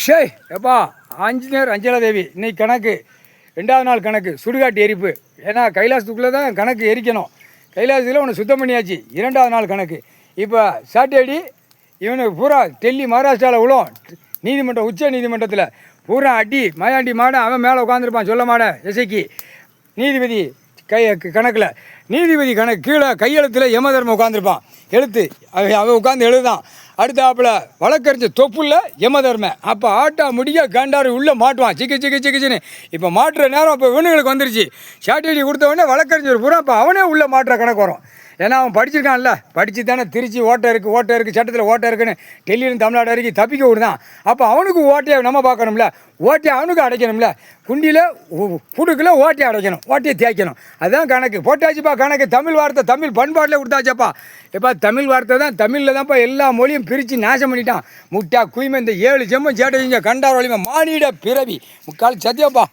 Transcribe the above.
ஷே எப்பா ஆஞ்சநேயர் அஞ்சலா தேவி இன்னைக்கு கணக்கு 2வது நாள் கணக்கு சுடுகாட்டு எரிப்பு. ஏன்னா கைலாசத்துக்குள்ளே தான் கணக்கு எரிக்கணும். கைலாசத்தில் உன்னை சுத்தம் பண்ணியாச்சு. 2வது நாள் கணக்கு. இப்போ சாட்டர்டே இவனுக்கு பூரா டெல்லி மகாராஷ்டிராவில் விழும். நீதிமன்றம் உச்ச நீதிமன்றத்தில் பூரா அடி மயாண்டி மாட அவன் மேலே உட்காந்துருப்பான். சொல்ல மாட இசைக்கு நீதிபதி கணக்கில் நீதிபதி கணக்கு கீழே கையெழுத்தில் யமதர்மம் உட்காந்துருப்பான். எழுத்து அவன் உட்காந்து எழுதுதான். அடுத்தாப்புல வழக்கறிஞர் தொப்புல யமதர்ம. அப்போ ஆட்டா முடிய கண்டாரு உள்ளே மாட்டுவான். சிக்கிச்சின்னு இப்போ மாட்டுற நேரம் இப்போ இவனுங்களுக்கு வந்துருச்சு. ஷார்ட் கொடுத்த உடனே வழக்கறிஞர் பூரா இப்போ அவனே உள்ளே மாட்டுற கணக்கு வரும். ஏன்னா அவன் படிச்சிருக்கான்ல, படித்து தானே திருச்சி ஓட்டை இருக்குது சட்டத்தில் ஓட்டை இருக்குன்னு டெல்லியிலும் தமிழ்நாடு வரைக்கும் தப்பிக்க விடுதான். அப்போ அவனுக்கு ஓட்டையை நம்ம பார்க்கணும்ல, ஓட்டையை அவனுக்கு அடைக்கணும்ல. குண்டியில் புடுக்கில் ஓட்டையை அடைக்கணும், ஓட்டையை தேய்க்கணும். அதுதான் கணக்கு. போட்டாச்சுப்பா கணக்கு. தமிழ் வார்த்தை தமிழ் பண்பாட்டில் கொடுத்தாச்சப்பா. எப்பா தமிழ் வார்த்தை தான், தமிழில் தான்ப்பா எல்லா மொழியும் பிரித்து நாசம் பண்ணிட்டான். முட்டா குயிமை இந்த 7 ஜெம்மம் சேட்டை செஞ்ச கண்டார் வலிமை மானிட பிறவி முக்கால் சத்தியப்பா.